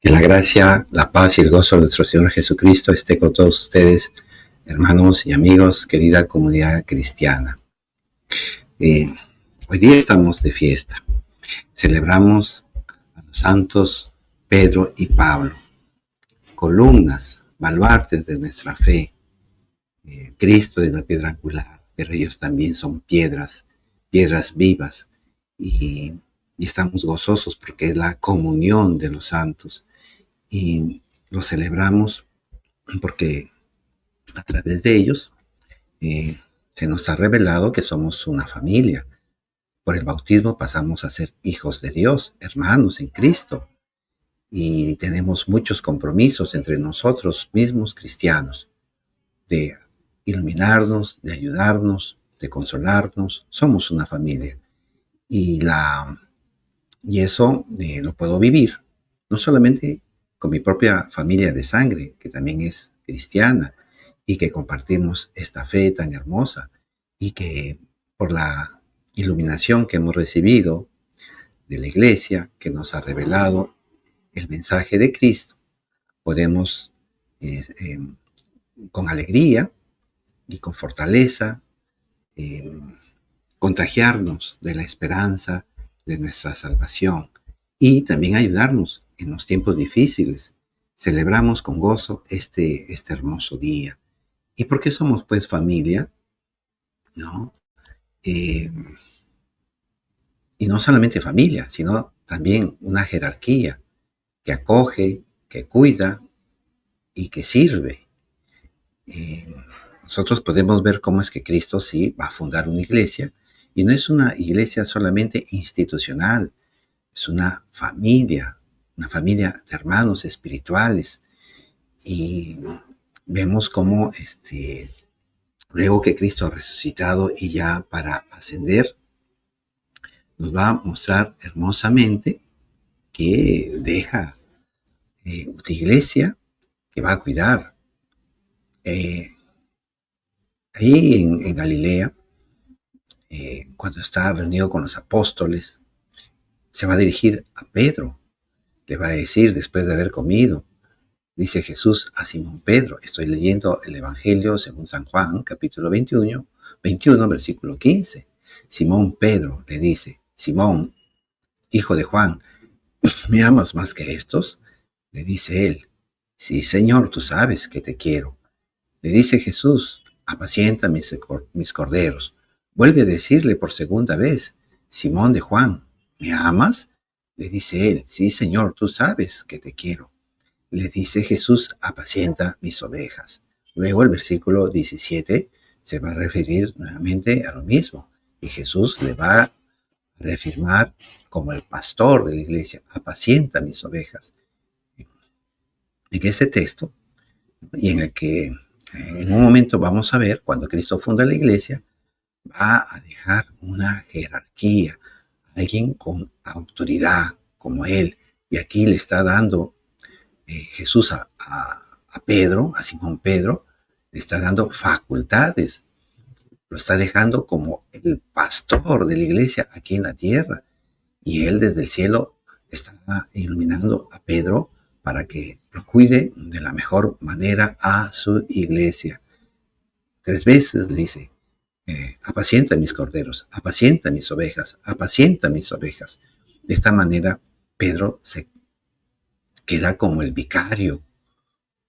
Que la gracia, la paz y el gozo de nuestro Señor Jesucristo esté con todos ustedes, hermanos y amigos, querida comunidad cristiana. Hoy día estamos de fiesta. Celebramos a los santos Pedro y Pablo, columnas, baluartes de nuestra fe. Cristo es la piedra angular, pero ellos también son piedras vivas. Y estamos gozosos porque es la comunión de los santos. Y lo celebramos porque a través de ellos se nos ha revelado que somos una familia. Por el bautismo pasamos a ser hijos de Dios, hermanos en Cristo, y tenemos muchos compromisos entre nosotros mismos cristianos, de iluminarnos, de ayudarnos, de consolarnos. Somos una familia, y eso lo puedo vivir, no solamente con mi propia familia de sangre, que también es cristiana, y que compartimos esta fe tan hermosa, y que por la iluminación que hemos recibido de la Iglesia, que nos ha revelado el mensaje de Cristo, podemos con alegría y con fortaleza contagiarnos de la esperanza de nuestra salvación y también ayudarnos en los tiempos difíciles. Celebramos con gozo este hermoso día. ¿Y por qué somos pues familia? ¿No? Y no solamente familia, sino también una jerarquía que acoge, que cuida y que sirve. Nosotros podemos ver cómo es que Cristo sí va a fundar una iglesia, y no es una iglesia solamente institucional, es una familia de hermanos espirituales. Y vemos cómo luego que Cristo ha resucitado y ya para ascender, nos va a mostrar hermosamente que deja una iglesia que va a cuidar. Ahí en Galilea, cuando está reunido con los apóstoles, se va a dirigir a Pedro. Le va a decir, después de haber comido, dice Jesús a Simón Pedro, estoy leyendo el Evangelio según San Juan, capítulo 21, versículo 15. Simón Pedro le dice, Simón, hijo de Juan, ¿me amas más que estos? Le dice él, sí, Señor, tú sabes que te quiero. Le dice Jesús, apacienta mis corderos. Vuelve a decirle por segunda vez, Simón de Juan, ¿me amas? Le dice él, sí, Señor, tú sabes que te quiero. Le dice Jesús, apacienta mis ovejas. Luego el versículo 17 se va a referir nuevamente a lo mismo. Y Jesús le va a reafirmar como el pastor de la iglesia, apacienta mis ovejas. En ese texto, y en el que en un momento vamos a ver, cuando Cristo funda la iglesia, va a dejar una jerarquía, alguien con autoridad como él. Y aquí le está dando Jesús a Pedro, a Simón Pedro, le está dando facultades, lo está dejando como el pastor de la iglesia aquí en la tierra, y él desde el cielo está iluminando a Pedro para que lo cuide de la mejor manera a su iglesia. 3 veces le dice, apacienta mis corderos, apacienta mis ovejas, apacienta mis ovejas. De esta manera Pedro se queda como el vicario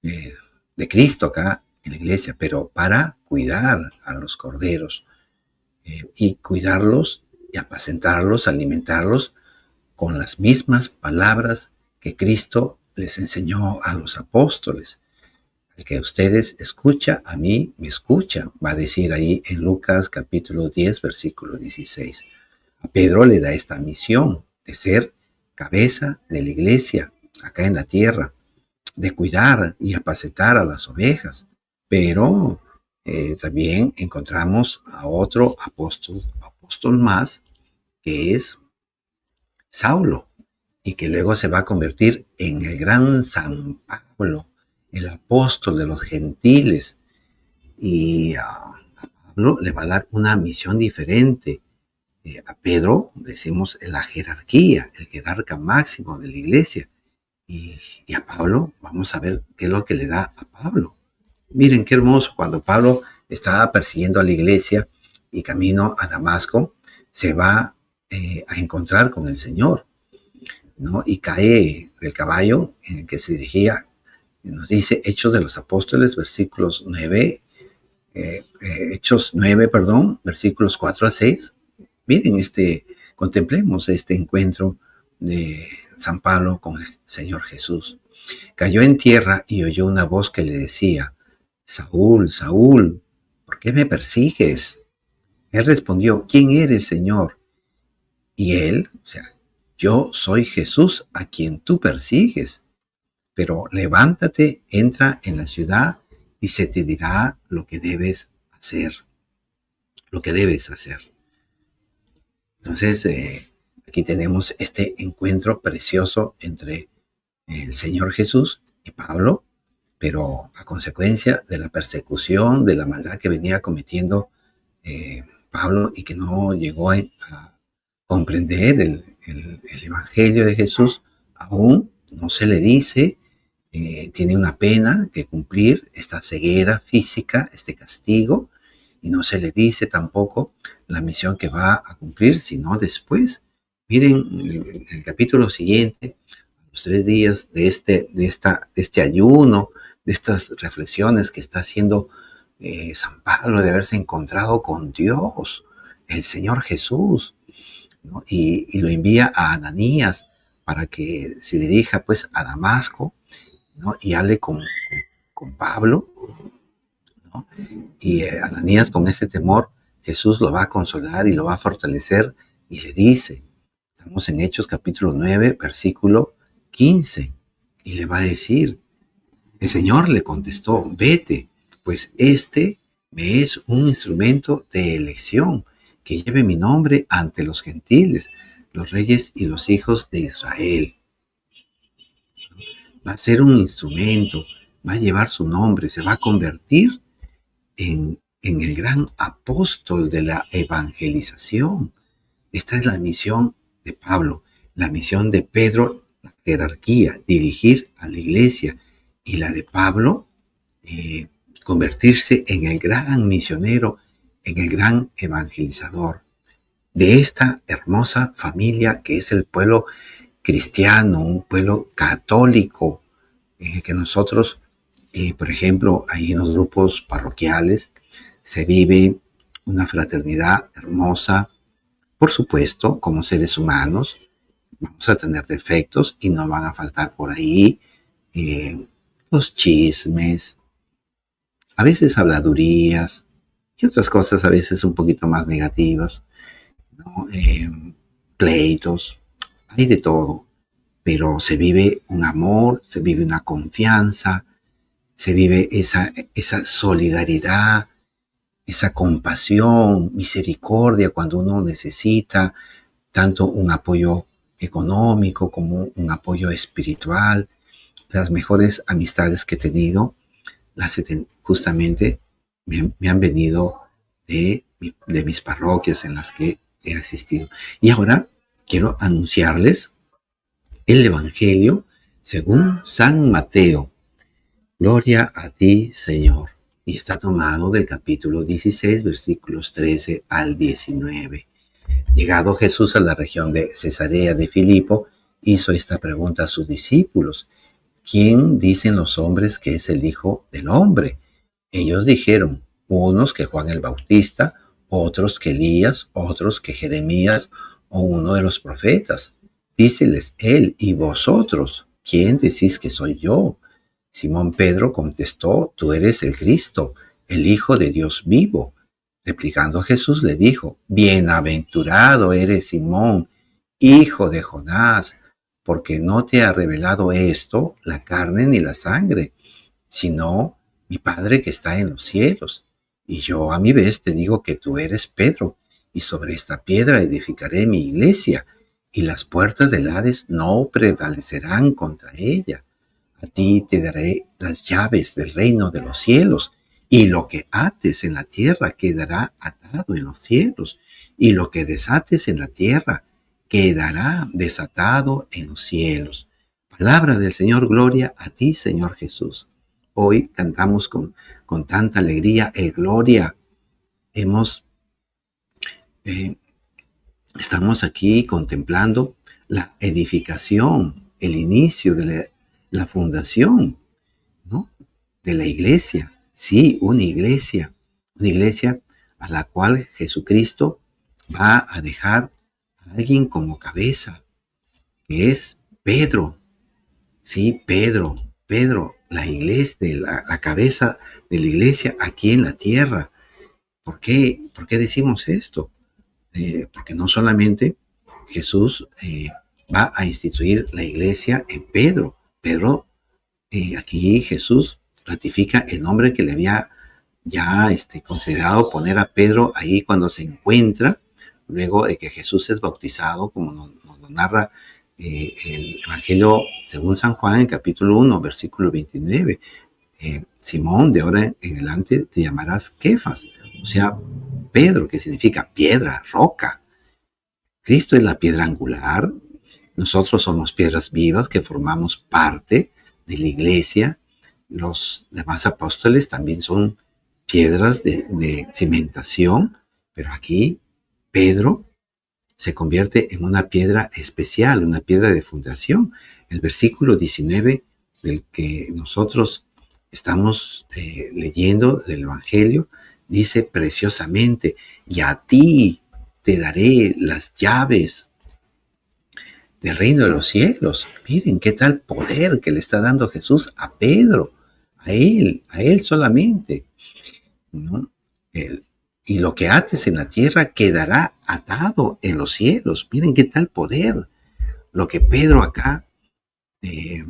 de Cristo acá en la iglesia, pero para cuidar a los corderos y cuidarlos y apacentarlos, alimentarlos con las mismas palabras que Cristo les enseñó a los apóstoles. El que ustedes escucha, a mí me escucha, va a decir ahí en Lucas capítulo 10, versículo 16. A Pedro le da esta misión de ser cabeza de la iglesia acá en la tierra, de cuidar y apacentar a las ovejas. Pero también encontramos a otro apóstol más, que es Saulo, y que luego se va a convertir en el gran San Pablo, el apóstol de los gentiles. Y a Pablo le va a dar una misión diferente. A Pedro, decimos, la jerarquía, el jerarca máximo de la iglesia. Y, y a Pablo, vamos a ver qué es lo que le da a Pablo. Miren qué hermoso, cuando Pablo estaba persiguiendo a la iglesia y camino a Damasco, se va a encontrar con el Señor, ¿no? Y cae del caballo en el que se dirigía. Nos dice Hechos de los Apóstoles, versículos 9, Hechos 9, perdón, versículos 4 a 6. Miren, contemplemos este encuentro de San Pablo con el Señor Jesús. Cayó en tierra y oyó una voz que le decía: Saúl, Saúl, ¿por qué me persigues? Él respondió: ¿quién eres, Señor? Y él, o sea, yo soy Jesús a quien tú persigues, pero levántate, entra en la ciudad y se te dirá lo que debes hacer, lo que debes hacer. Entonces, aquí tenemos este encuentro precioso entre el Señor Jesús y Pablo, pero a consecuencia de la persecución, de la maldad que venía cometiendo Pablo y que no llegó a comprender el Evangelio de Jesús, aún no se le dice, tiene una pena que cumplir, esta ceguera física, este castigo, y no se le dice tampoco la misión que va a cumplir, sino después. Miren el capítulo siguiente, los 3 días de este ayuno, de estas reflexiones que está haciendo San Pablo, de haberse encontrado con Dios, el Señor Jesús, ¿no? Y lo envía a Ananías para que se dirija pues a Damasco, ¿no? Y hable con Pablo, ¿no? Y Ananías, con este temor, Jesús lo va a consolar y lo va a fortalecer y le dice, estamos en Hechos capítulo 9, versículo 15, y le va a decir, el Señor le contestó: vete, pues este me es un instrumento de elección, que lleve mi nombre ante los gentiles, los reyes y los hijos de Israel. Va a ser un instrumento, va a llevar su nombre, se va a convertir en el gran apóstol de la evangelización. Esta es la misión de Pablo, la misión de Pedro, la jerarquía, dirigir a la iglesia, y la de Pablo, convertirse en el gran misionero, en el gran evangelizador de esta hermosa familia que es el pueblo cristiano, un pueblo católico, en el que nosotros, por ejemplo, ahí en los grupos parroquiales se vive una fraternidad hermosa. Por supuesto, como seres humanos, vamos a tener defectos y no van a faltar por ahí los chismes, a veces habladurías y otras cosas a veces un poquito más negativas, ¿no? Pleitos, hay de todo, pero se vive un amor, se vive una confianza, se vive esa solidaridad, esa compasión, misericordia cuando uno necesita tanto un apoyo económico como un apoyo espiritual. Las mejores amistades que he tenido, justamente me han venido de mis parroquias en las que he asistido. Y ahora quiero anunciarles el Evangelio según San Mateo. Gloria a ti, Señor. Y está tomado del capítulo 16, versículos 13 al 19. Llegado Jesús a la región de Cesarea de Filipo, hizo esta pregunta a sus discípulos: ¿quién dicen los hombres que es el Hijo del Hombre? Ellos dijeron, unos que Juan el Bautista, otros que Elías, otros que Jeremías o uno de los profetas. Díceles él: ¿y vosotros? ¿Quién decís que soy yo? Simón Pedro contestó: tú eres el Cristo, el Hijo de Dios vivo. Replicando Jesús le dijo: bienaventurado eres Simón, hijo de Jonás, porque no te ha revelado esto la carne ni la sangre, sino mi Padre que está en los cielos. Y yo a mi vez te digo que tú eres Pedro, y sobre esta piedra edificaré mi iglesia, y las puertas del Hades no prevalecerán contra ella. A ti te daré las llaves del reino de los cielos, y lo que ates en la tierra quedará atado en los cielos, y lo que desates en la tierra quedará desatado en los cielos. Palabra del Señor, gloria a ti, Señor Jesús. Hoy cantamos con tanta alegría el gloria. Eh, Estamos aquí contemplando la edificación, el inicio de la fundación, ¿no?, de la iglesia. Sí, una iglesia a la cual Jesucristo va a dejar a alguien como cabeza, que es Pedro. Sí, Pedro, la iglesia, la cabeza de la iglesia aquí en la tierra. ¿Por qué? ¿Por qué decimos esto? Porque no solamente Jesús va a instituir la iglesia en Pedro. Pedro, aquí Jesús ratifica el nombre que le había ya considerado poner a Pedro ahí cuando se encuentra, luego de que Jesús es bautizado, como nos lo narra el Evangelio según San Juan en capítulo 1, versículo 29. Simón, de ahora en adelante te llamarás Kefas, o sea, Pedro, que significa piedra, roca. Cristo es la piedra angular. Nosotros somos piedras vivas que formamos parte de la iglesia. Los demás apóstoles también son piedras de cimentación, pero aquí Pedro se convierte en una piedra especial, una piedra de fundación. El versículo 19 del que nosotros estamos leyendo del Evangelio dice preciosamente: y a ti te daré las llaves del reino de los cielos. Miren qué tal poder que le está dando Jesús a Pedro, a él solamente, ¿no? Y lo que ates en la tierra quedará atado en los cielos. Miren qué tal poder. Lo que Pedro acá eh,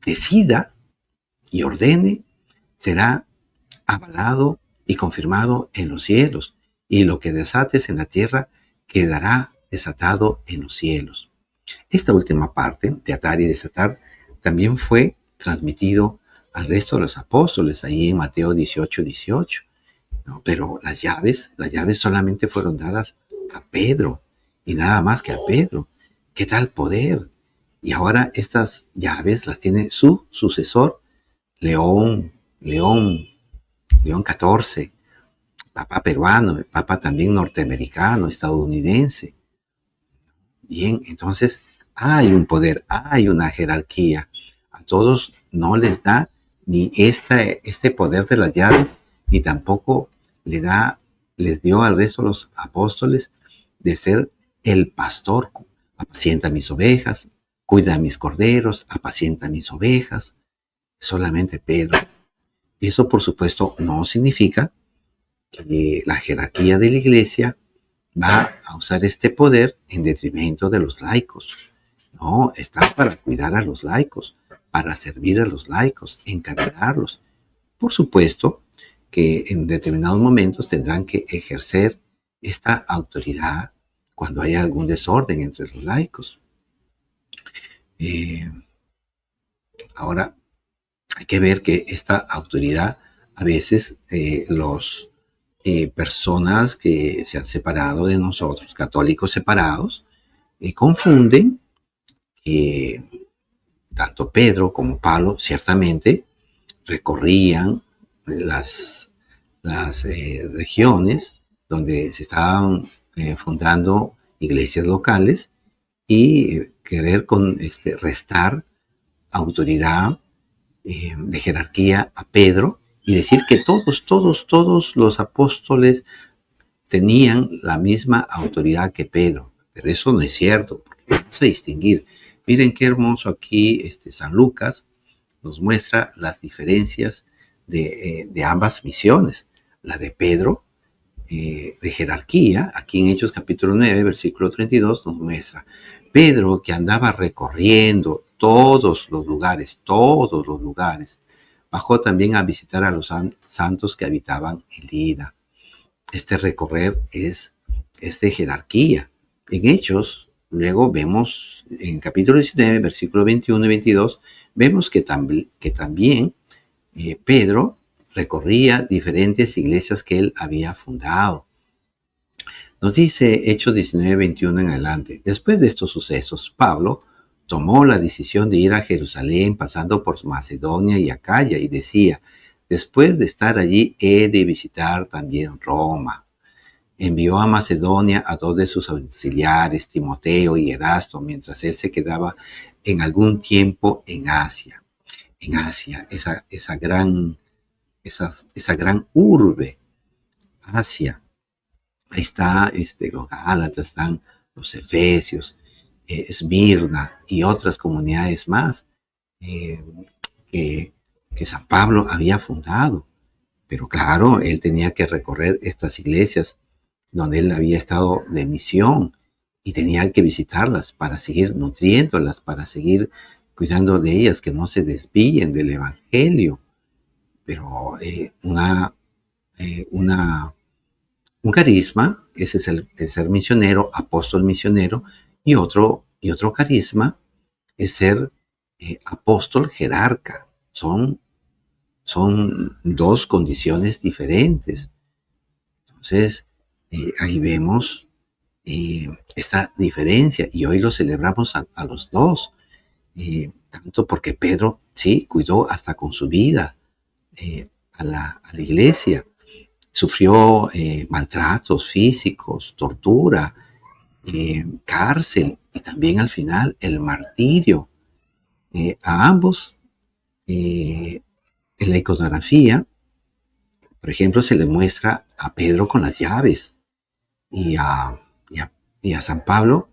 decida y ordene será avalado y confirmado en los cielos. Y lo que desates en la tierra quedará desatado en los cielos. Esta última parte de atar y desatar también fue transmitido al resto de los apóstoles, ahí en Mateo 18:18. ¿No? Pero las llaves solamente fueron dadas a Pedro y nada más que a Pedro. ¿Qué tal poder? Y ahora estas llaves las tiene su sucesor, León XIV, papa peruano, papa también norteamericano, estadounidense. Bien, entonces hay un poder, hay una jerarquía. A todos no les da ni este poder de las llaves, ni tampoco les dio al resto de los apóstoles de ser el pastor. Apacienta mis ovejas, cuida a mis corderos, apacienta mis ovejas. Solamente Pedro. Eso, por supuesto, no significa que la jerarquía de la iglesia va a usar este poder en detrimento de los laicos. No, está para cuidar a los laicos, para servir a los laicos, encaminarlos. Por supuesto que en determinados momentos tendrán que ejercer esta autoridad cuando haya algún desorden entre los laicos. Ahora, hay que ver que esta autoridad, a veces los personas que se han separado de nosotros, católicos separados, confunden que tanto Pedro como Pablo ciertamente recorrían las regiones donde se estaban fundando iglesias locales y querer restar autoridad de jerarquía a Pedro y decir que todos los apóstoles tenían la misma autoridad que Pedro. Pero eso no es cierto, porque vamos a distinguir. Miren qué hermoso aquí San Lucas nos muestra las diferencias de ambas misiones. La de Pedro, de jerarquía, aquí en Hechos capítulo 9, versículo 32, nos muestra Pedro, que andaba recorriendo todos los lugares, bajó también a visitar a los santos que habitaban en Lida. Este recorrer es de jerarquía. En Hechos, luego vemos en capítulo 19, versículo 21 y 22, vemos que también Pedro recorría diferentes iglesias que él había fundado. Nos dice Hechos 19, 21 en adelante: después de estos sucesos, Pablo tomó la decisión de ir a Jerusalén pasando por Macedonia y Acaya y decía: después de estar allí he de visitar también Roma. Envió a Macedonia a 2 de sus auxiliares, Timoteo y Erasto, mientras él se quedaba en algún tiempo en Asia. En Asia, esa gran urbe, Asia. Ahí está los Gálatas, están los Efesios, Esmirna y otras comunidades más eh, que, que San Pablo había fundado. Pero claro, él tenía que recorrer estas iglesias donde él había estado de misión y tenía que visitarlas para seguir nutriéndolas, para seguir cuidando de ellas, que no se desvíen del Evangelio. Pero un carisma, ese es el ser misionero, apóstol misionero, y otro carisma es ser apóstol jerarca. Son dos condiciones diferentes. Entonces, ahí vemos esta diferencia y hoy lo celebramos a los dos. Tanto porque Pedro, sí, cuidó hasta con su vida a la iglesia. Sufrió maltratos físicos, tortura, cárcel y también al final el martirio. A ambos, en la iconografía, por ejemplo, se le muestra a Pedro con las llaves y a San Pablo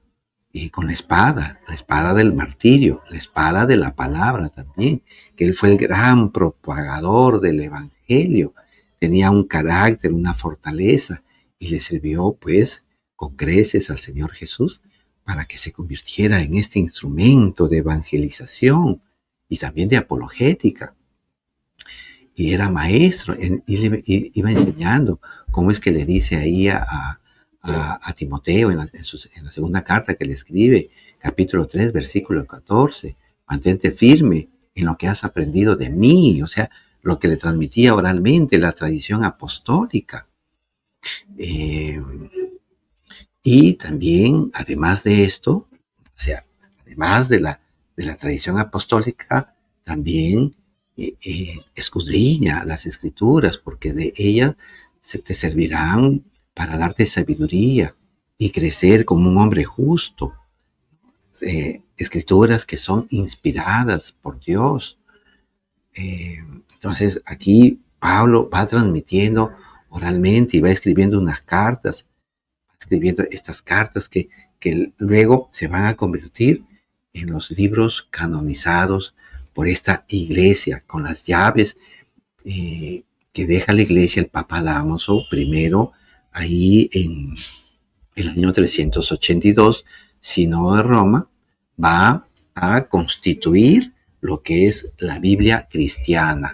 con la espada del martirio, la espada de la palabra también, que él fue el gran propagador del evangelio, tenía un carácter, una fortaleza y le sirvió pues con creces al Señor Jesús para que se convirtiera en este instrumento de evangelización y también de apologética. Y era maestro, y iba enseñando cómo es que le dice ahí a Timoteo en la segunda carta que le escribe, capítulo 3, versículo 14, mantente firme en lo que has aprendido de mí, o sea, lo que le transmitía oralmente la tradición apostólica. Y también, además de esto, o sea, además de la tradición apostólica, también escudriña las escrituras, porque de ellas se te servirán para darte sabiduría y crecer como un hombre justo. Escrituras que son inspiradas por Dios. Entonces aquí Pablo va transmitiendo oralmente y va escribiendo unas cartas, escribiendo estas cartas que luego se van a convertir en los libros canonizados por esta iglesia, con las llaves que deja la iglesia el Papa Dámaso primero ahí en el año 382, Sínodo de Roma, va a constituir lo que es la Biblia cristiana.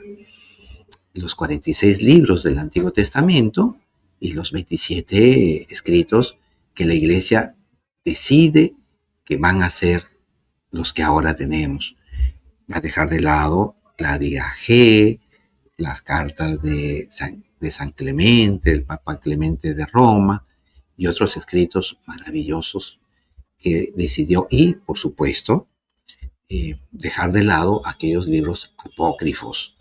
Los 46 libros del Antiguo Testamento y los 27 escritos que la iglesia decide que van a ser los que ahora tenemos. Va a dejar de lado la Didache, las cartas de San Clemente, el Papa Clemente de Roma y otros escritos maravillosos que decidió, y por supuesto dejar de lado aquellos libros apócrifos.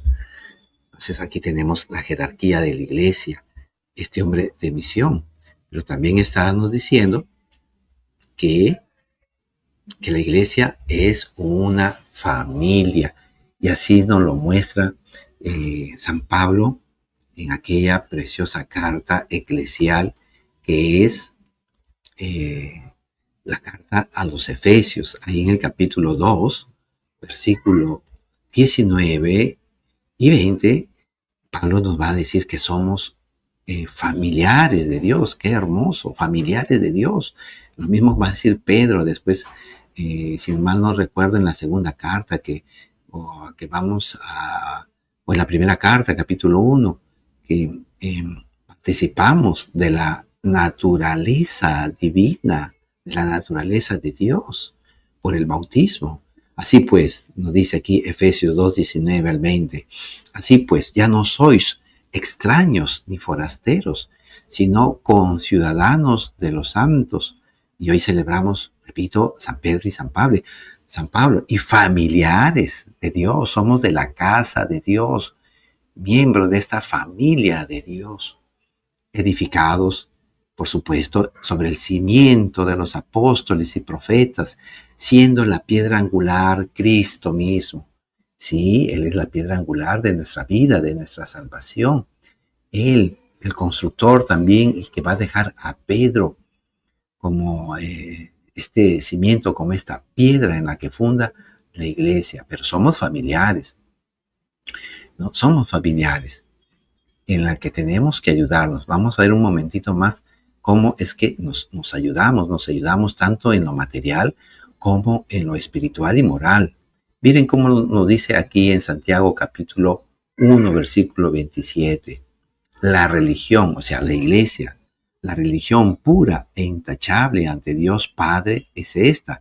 Entonces aquí tenemos la jerarquía de la iglesia, este hombre de misión, pero también estábamos diciendo que la iglesia es una familia, y así nos lo muestra San Pablo en aquella preciosa carta eclesial que es la carta a los Efesios, ahí en el capítulo 2, versículo 19 y 20, Pablo nos va a decir que somos familiares de Dios. Qué hermoso, familiares de Dios. Lo mismo va a decir Pedro después, si mal no recuerdo, en la segunda carta o en la primera carta, capítulo 1, que participamos de la naturaleza divina, de la naturaleza de Dios, por el bautismo. Así pues, nos dice aquí Efesios 2, 19 al 20, así pues, ya no sois extraños ni forasteros, sino conciudadanos de los santos. Y hoy celebramos, repito, San Pedro y San Pablo. San Pablo, y familiares de Dios, somos de la casa de Dios, miembros de esta familia de Dios, edificados, por supuesto, sobre el cimiento de los apóstoles y profetas, siendo la piedra angular Cristo mismo. Sí, Él es la piedra angular de nuestra vida, de nuestra salvación. Él, el constructor también, y que va a dejar a Pedro como este cimiento, como esta piedra en la que funda la iglesia. Pero somos familiares, ¿no? Somos familiares en la que tenemos que ayudarnos. Vamos a ver un momentito más cómo es que nos ayudamos tanto en lo material como en lo espiritual y moral. Miren cómo nos dice aquí en Santiago capítulo 1, versículo 27. La religión, o sea, la iglesia, la religión pura e intachable ante Dios Padre es esta: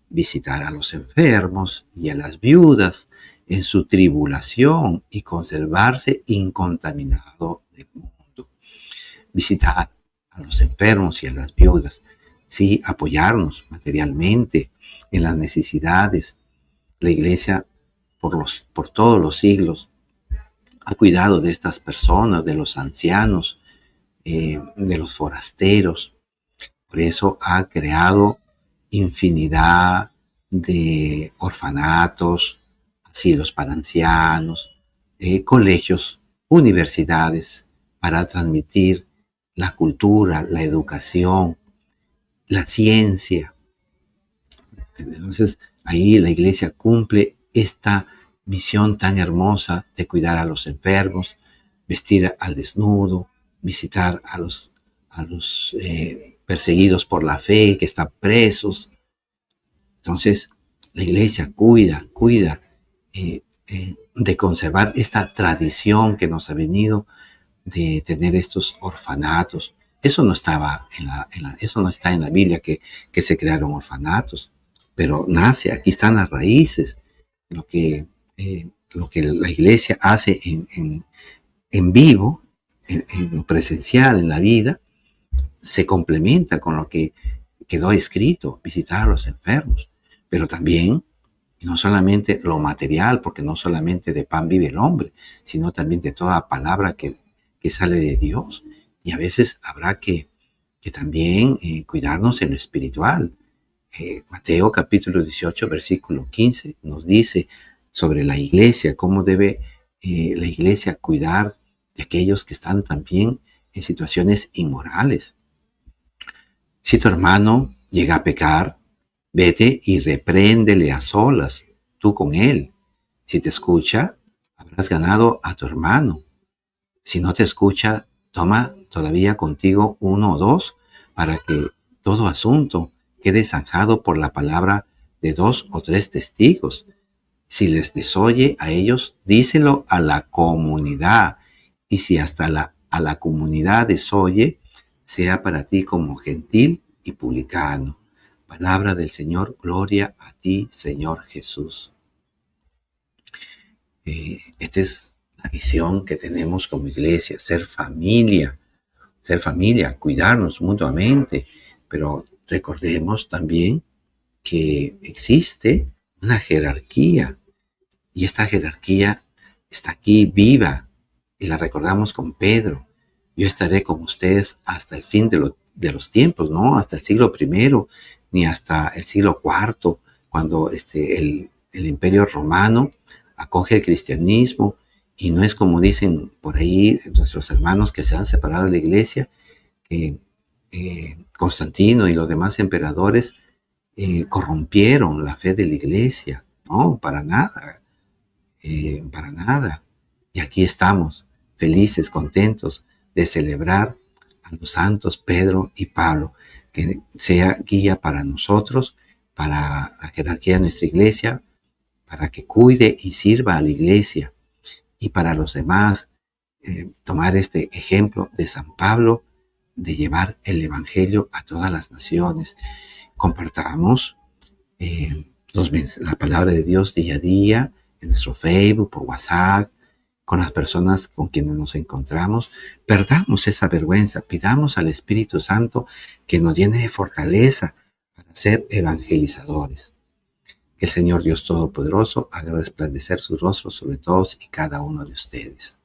visitar a los enfermos y a las viudas en su tribulación y conservarse incontaminado del mundo. Visitar a los enfermos y a las viudas, sí, apoyarnos materialmente en las necesidades. La iglesia por todos los siglos ha cuidado de estas personas, de los ancianos, de los forasteros. Por eso ha creado infinidad de orfanatos, asilos para ancianos, colegios, universidades, para transmitir la cultura, la educación, la ciencia. Entonces, ahí la iglesia cumple esta misión tan hermosa de cuidar a los enfermos, vestir al desnudo, visitar a los perseguidos por la fe, que están presos. Entonces, la iglesia cuida de conservar esta tradición que nos ha venido de tener estos orfanatos. Eso no estaba eso no está en la Biblia, que se crearon orfanatos, pero nace, aquí están las raíces, lo que la iglesia hace en vivo, en lo presencial, en la vida, se complementa con lo que quedó escrito: visitar a los enfermos. Pero también, y no solamente lo material, porque no solamente de pan vive el hombre, sino también de toda palabra que sale de Dios. Y a veces habrá que también cuidarnos en lo espiritual. Mateo capítulo 18, versículo 15 nos dice sobre la iglesia, cómo debe la iglesia cuidar de aquellos que están también en situaciones inmorales. Si tu hermano llega a pecar, vete y repréndele a solas, tú con él. Si te escucha, habrás ganado a tu hermano. Si no te escucha, toma todavía contigo uno o dos, para que todo asunto quede zanjado por la palabra de 2 o 3 testigos. Si les desoye a ellos, díselo a la comunidad. Y si hasta a la comunidad desoye, sea para ti como gentil y publicano. Palabra del Señor, gloria a ti, Señor Jesús. Esta es la visión que tenemos como iglesia: ser familia, cuidarnos mutuamente. Pero recordemos también que existe una jerarquía, y esta jerarquía está aquí viva, y la recordamos con Pedro: yo estaré con ustedes hasta el fin de los tiempos, no hasta el siglo primero, ni hasta el siglo cuarto, cuando el imperio romano acoge el cristianismo. Y no es como dicen por ahí nuestros hermanos que se han separado de la iglesia, que Constantino y los demás emperadores corrompieron la fe de la iglesia. No, para nada, para nada. Y aquí estamos, felices, contentos de celebrar a los santos Pedro y Pablo, que sea guía para nosotros, para la jerarquía de nuestra iglesia, para que cuide y sirva a la iglesia, y para los demás, tomar este ejemplo de San Pablo, de llevar el evangelio a todas las naciones. Compartamos la palabra de Dios día a día en nuestro Facebook, por WhatsApp, con las personas con quienes nos encontramos. Perdamos esa vergüenza, pidamos al Espíritu Santo que nos llene de fortaleza para ser evangelizadores. Que el Señor Dios Todopoderoso haga resplandecer su rostro sobre todos y cada uno de ustedes.